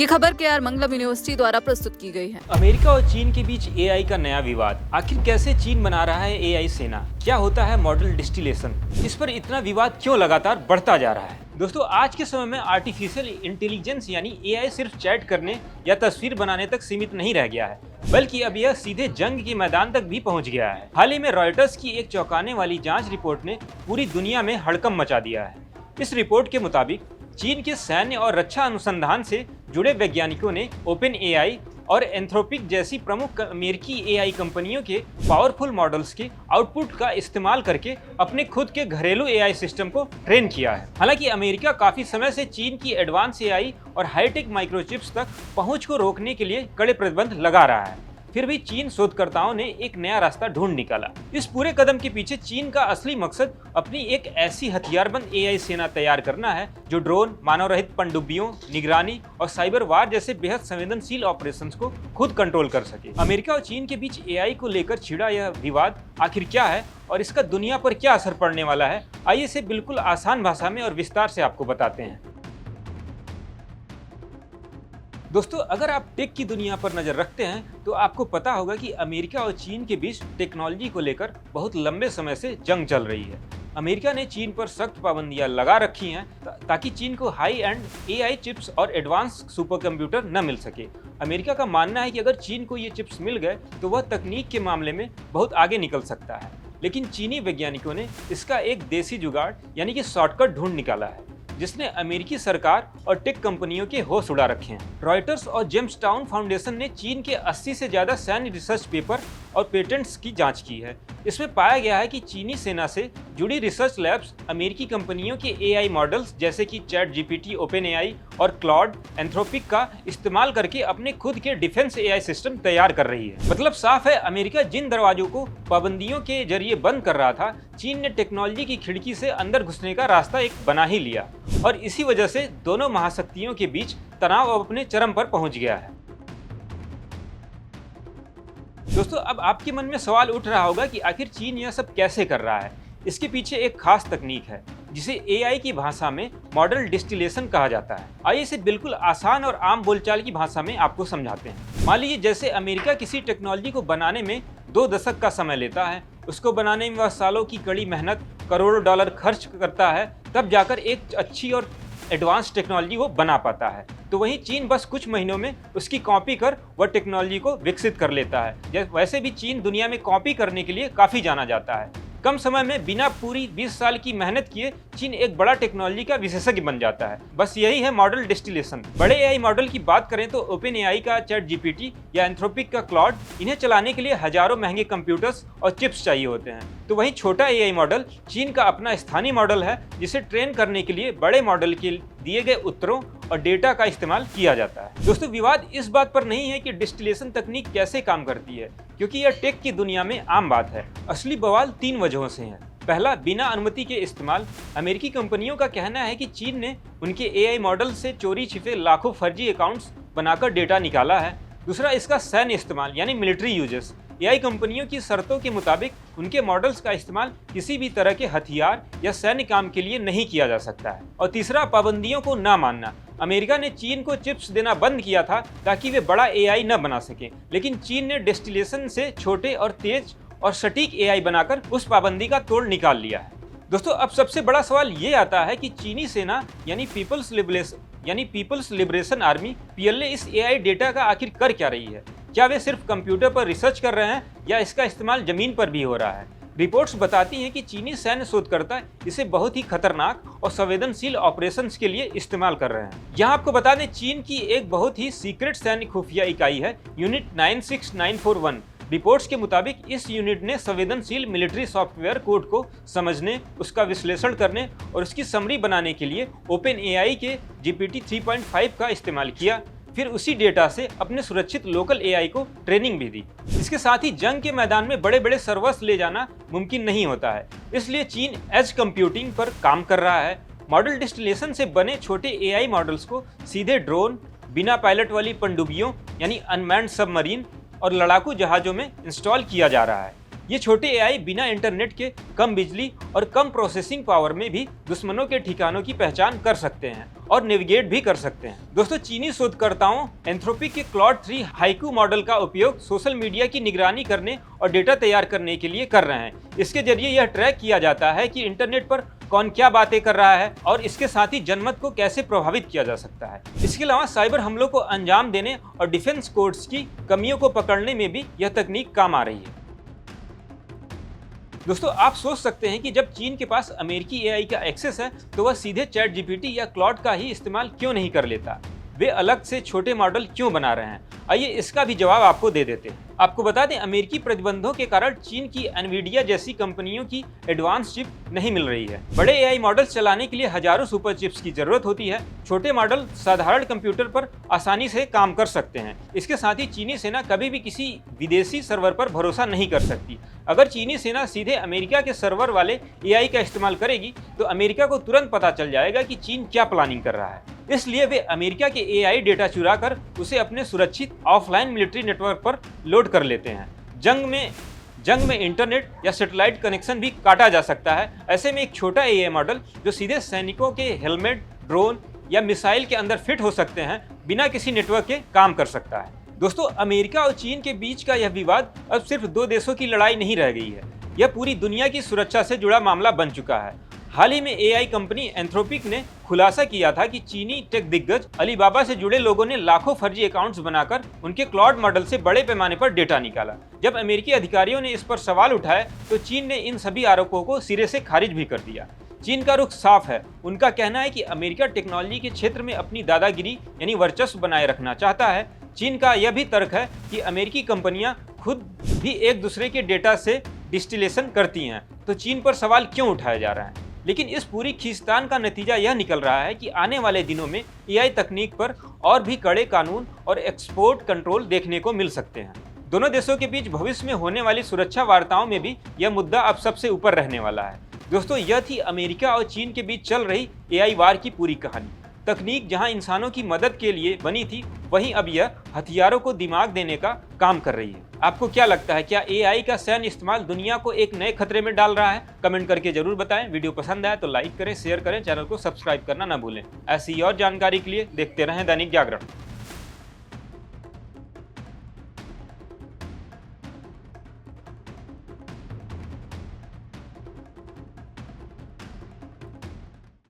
ये खबर केआर मंगलम यूनिवर्सिटी द्वारा प्रस्तुत की गई है। अमेरिका और चीन के बीच एआई का नया विवाद। आखिर कैसे चीन बना रहा है एआई सेना? क्या होता है मॉडल डिस्टिलेशन? इस पर इतना विवाद क्यों लगातार बढ़ता जा रहा है? दोस्तों, आज के समय में आर्टिफिशियल इंटेलिजेंस यानी एआई सिर्फ चैट करने या तस्वीर बनाने तक सीमित नहीं रह गया है, बल्कि अब यह सीधे जंग के मैदान तक भी पहुंच गया है। हाल ही में रॉयटर्स की एक चौंकाने वाली जांच रिपोर्ट ने पूरी दुनिया में हड़कंप मचा दिया है। इस रिपोर्ट के मुताबिक चीन के सैन्य और रक्षा अनुसंधान से जुड़े वैज्ञानिकों ने ओपन एआई और एंथ्रोपिक जैसी प्रमुख अमेरिकी एआई कंपनियों के पावरफुल मॉडल्स के आउटपुट का इस्तेमाल करके अपने खुद के घरेलू एआई सिस्टम को ट्रेन किया है। हालांकि अमेरिका काफी समय से चीन की एडवांस एआई और हाईटेक माइक्रोचिप्स तक पहुंच को रोकने के लिए कड़े प्रतिबंध लगा रहा है, फिर भी चीन शोधकर्ताओं ने एक नया रास्ता ढूंढ निकाला। इस पूरे कदम के पीछे चीन का असली मकसद अपनी एक ऐसी हथियारबंद एआई सेना तैयार करना है जो ड्रोन, मानव रहित पनडुब्बियों, निगरानी और साइबर वार जैसे बेहद संवेदनशील ऑपरेशंस को खुद कंट्रोल कर सके। अमेरिका और चीन के बीच एआई को लेकर छिड़ा यह विवाद आखिर क्या है और इसका दुनिया पर क्या असर पड़ने वाला है, आइए इसे बिल्कुल आसान भाषा में और विस्तार से आपको बताते हैं। दोस्तों, अगर आप टेक की दुनिया पर नजर रखते हैं तो आपको पता होगा कि अमेरिका और चीन के बीच टेक्नोलॉजी को लेकर बहुत लंबे समय से जंग चल रही है। अमेरिका ने चीन पर सख्त पाबंदियां लगा रखी हैं ताकि चीन को हाई एंड एआई चिप्स और एडवांस सुपर कंप्यूटर न मिल सके। अमेरिका का मानना है कि अगर चीन को ये चिप्स मिल गए तो वह तकनीक के मामले में बहुत आगे निकल सकता है, लेकिन चीनी वैज्ञानिकों ने इसका एक देसी जुगाड़ यानी कि शॉर्टकट ढूंढ निकाला है जिसने अमेरिकी सरकार और टेक कंपनियों के होश उड़ा रखे हैं। रॉयटर्स और जेम्सटाउन फाउंडेशन ने चीन के 80 से ज्यादा सैन्य रिसर्च पेपर और पेटेंट्स की जांच की है। इसमें पाया गया है कि चीनी सेना से जुड़ी रिसर्च लैब्स अमेरिकी कंपनियों के एआई मॉडल्स जैसे कि चैट जीपीटी, ओपन एआई और क्लॉड, एंथ्रोपिक का इस्तेमाल करके अपने खुद के डिफेंस एआई सिस्टम तैयार कर रही है। मतलब साफ है, अमेरिका जिन दरवाजों को पाबंदियों के जरिए बंद कर रहा था, चीन ने टेक्नोलॉजी की खिड़की से अंदर घुसने का रास्ता एक बना ही लिया और इसी वजह से दोनों महाशक्तियों के बीच तनाव अब अपने चरम पर पहुंच गया है। दोस्तों, अब आपके मन में सवाल उठ रहा होगा कि आखिर चीन यह सब कैसे कर रहा है। इसके पीछे एक खास तकनीक है जिसे एआई की भाषा में मॉडल डिस्टिलेशन कहा जाता है। आइए इसे बिल्कुल आसान और आम बोलचाल की भाषा में आपको समझाते हैं। मान लीजिए जैसे अमेरिका किसी टेक्नोलॉजी को बनाने में 2 दशक का समय लेता है, उसको बनाने में वह सालों की कड़ी मेहनत, करोड़ों डॉलर खर्च करता है, तब जाकर एक अच्छी और एडवांस टेक्नोलॉजी वो बना पाता है। तो वहीं चीन बस कुछ महीनों में उसकी कॉपी कर वह टेक्नोलॉजी को विकसित कर लेता है। वैसे भी चीन दुनिया में कॉपी करने के लिए काफ़ी जाना जाता है। कम समय में बिना पूरी 20 साल की मेहनत किए चीन एक बड़ा टेक्नोलॉजी का विशेषज्ञ बन जाता है। बस यही है मॉडल डिस्टिलेशन। बड़े एआई मॉडल की बात करें तो ओपन एआई का चैट जीपीटी या एंथ्रोपिक का क्लॉड, इन्हें चलाने के लिए हजारों महंगे कंप्यूटर्स और चिप्स चाहिए होते हैं। तो वहीं छोटा एआई मॉडल चीन का अपना स्थानीय मॉडल है जिसे ट्रेन करने के लिए बड़े मॉडल के दिए गए उत्तरों और डेटा का इस्तेमाल किया जाता है। दोस्तों, विवाद इस बात पर नहीं है कि डिस्टिलेशन तकनीक कैसे काम करती है, क्योंकि यह टेक की दुनिया में आम बात है। असली बवाल 3 वजहों से है। पहला, बिना अनुमति के इस्तेमाल। अमेरिकी कंपनियों का कहना है कि चीन ने उनके एआई मॉडल से चोरी छिपे लाखों फर्जी अकाउंट्स बनाकर डेटा निकाला है। दूसरा, इसका सैन्य इस्तेमाल यानी मिलिट्री यूजेस। एआई कंपनियों की शर्तों के मुताबिक उनके मॉडल्स का इस्तेमाल किसी भी तरह के हथियार या सैन्य काम के लिए नहीं किया जा सकता है। और तीसरा, पाबंदियों को न मानना। अमेरिका ने चीन को चिप्स देना बंद किया था ताकि वे बड़ा एआई न बना सके, लेकिन चीन ने डिस्टिलेशन से छोटे और तेज और सटीक एआई बनाकर उस पाबंदी का तोड़ निकाल लिया है। दोस्तों, अब सबसे बड़ा सवाल ये आता है कि चीनी सेना यानी पीपल्स लिबरेशन आर्मी पीएलए इस एआई डेटा का आखिर कर क्या रही है। क्या वे सिर्फ कंप्यूटर पर रिसर्च कर रहे हैं या इसका इस्तेमाल जमीन पर भी हो रहा है? रिपोर्ट्स बताती हैं कि चीनी सैन्य शोधकर्ता इसे बहुत ही खतरनाक और संवेदनशील ऑपरेशंस के लिए इस्तेमाल कर रहे हैं। यहाँ आपको बता दें, चीन की एक बहुत ही सीक्रेट सैन्य खुफिया इकाई है यूनिट 96941। रिपोर्ट्स के मुताबिक इस यूनिट ने संवेदनशील मिलिट्री सॉफ्टवेयर कोड को समझने, उसका विश्लेषण करने और उसकी समरी बनाने के लिए ओपन एआई के जीपीटी 3.5 का इस्तेमाल किया। फिर उसी डेटा से अपने सुरक्षित लोकल एआई को ट्रेनिंग भी दी। इसके साथ ही जंग के मैदान में बड़े बड़े सर्वर्स ले जाना मुमकिन नहीं होता है, इसलिए चीन एज कंप्यूटिंग पर काम कर रहा है। मॉडल डिस्टिलेशन से बने छोटे एआई मॉडल्स को सीधे ड्रोन, बिना पायलट वाली पनडुब्बियों यानी अनमैन्ड सबमरीन और लड़ाकू जहाजों में इंस्टॉल किया जा रहा है। ये छोटे एआई बिना इंटरनेट के कम बिजली और कम प्रोसेसिंग पावर में भी दुश्मनों के ठिकानों की पहचान कर सकते हैं और नेविगेट भी कर सकते हैं। दोस्तों, चीनी शोधकर्ताओं एंथ्रोपिक के क्लॉड 3 हाइकू मॉडल का उपयोग सोशल मीडिया की निगरानी करने और डेटा तैयार करने के लिए कर रहे हैं। इसके जरिए यह ट्रैक किया जाता है कि इंटरनेट पर कौन क्या बातें कर रहा है और इसके साथ ही जनमत को कैसे प्रभावित किया जा सकता है। इसके अलावा साइबर हमलों को अंजाम देने और डिफेंस कोड्स की कमियों को पकड़ने में भी यह तकनीक काम आ रही है। दोस्तों, आप सोच सकते हैं कि जब चीन के पास अमेरिकी एआई का एक्सेस है तो वह सीधे चैट जीपीटी या क्लॉड का ही इस्तेमाल क्यों नहीं कर लेता। वे अलग से छोटे मॉडल क्यों बना रहे हैं? आइए इसका भी जवाब आपको दे देते हैं। आपको बता दें, अमेरिकी प्रतिबंधों के कारण चीन की एनवीडिया जैसी कंपनियों की एडवांस चिप नहीं मिल रही है। बड़े एआई मॉडल्स चलाने के लिए हजारों सुपर चिप्स की जरूरत होती है। छोटे मॉडल साधारण कंप्यूटर पर आसानी से काम कर सकते हैं। इसके साथ ही चीनी सेना कभी भी किसी विदेशी सर्वर पर भरोसा नहीं कर सकती। अगर चीनी सेना सीधे अमेरिका के सर्वर वाले एआई का इस्तेमाल करेगी तो अमेरिका को तुरंत पता चल जाएगा कि चीन क्या प्लानिंग कर रहा है। इसलिए वे अमेरिका के एआई डेटा चुराकर उसे अपने सुरक्षित ऑफलाइन मिलिट्री नेटवर्क पर लोड कर लेते हैं। जंग में इंटरनेट या सैटेलाइट कनेक्शन भी काटा जा सकता है। ऐसे में एक छोटा एआई मॉडल जो सीधे सैनिकों के हेलमेट, ड्रोन या मिसाइल के अंदर फिट हो सकते हैं, बिना किसी नेटवर्क के काम कर सकता है। दोस्तों, अमेरिका और चीन के बीच का यह विवाद अब सिर्फ दो देशों की लड़ाई नहीं रह गई है। यह पूरी दुनिया की सुरक्षा से जुड़ा मामला बन चुका है। हाल ही में एआई कंपनी एंथ्रोपिक ने खुलासा किया था कि चीनी टेक दिग्गज अलीबाबा से जुड़े लोगों ने लाखों फर्जी अकाउंट्स बनाकर उनके क्लाउड मॉडल से बड़े पैमाने पर डेटा निकाला। जब अमेरिकी अधिकारियों ने इस पर सवाल उठाए तो चीन ने इन सभी आरोपों को सिरे से खारिज भी कर दिया। चीन का रुख साफ है। उनका कहना है कि अमेरिका टेक्नोलॉजी के क्षेत्र में अपनी दादागिरी यानी वर्चस्व बनाए रखना चाहता है। चीन का यह भी तर्क है कि अमेरिकी कंपनियां खुद भी एक दूसरे के डेटा से डिस्टिलेशन करती हैं, तो चीन पर सवाल क्यों उठाया जा रहा है। लेकिन इस पूरी खींचतान का नतीजा यह निकल रहा है कि आने वाले दिनों में एआई तकनीक पर और भी कड़े कानून और एक्सपोर्ट कंट्रोल देखने को मिल सकते हैं। दोनों देशों के बीच भविष्य में होने वाली सुरक्षा वार्ताओं में भी यह मुद्दा अब सबसे ऊपर रहने वाला है। दोस्तों, यह थी अमेरिका और चीन के बीच चल रही एआई वार की पूरी कहानी। तकनीक जहां इंसानों की मदद के लिए बनी थी, वहीं अब यह हथियारों को दिमाग देने का काम कर रही है। आपको क्या लगता है, क्या एआई का सैन्य इस्तेमाल दुनिया को एक नए खतरे में डाल रहा है? कमेंट करके जरूर बताएं। वीडियो पसंद आया तो लाइक करें, शेयर करें, चैनल को सब्सक्राइब करना ना भूलें। ऐसी और जानकारी के लिए देखते रहें दैनिक जागरण।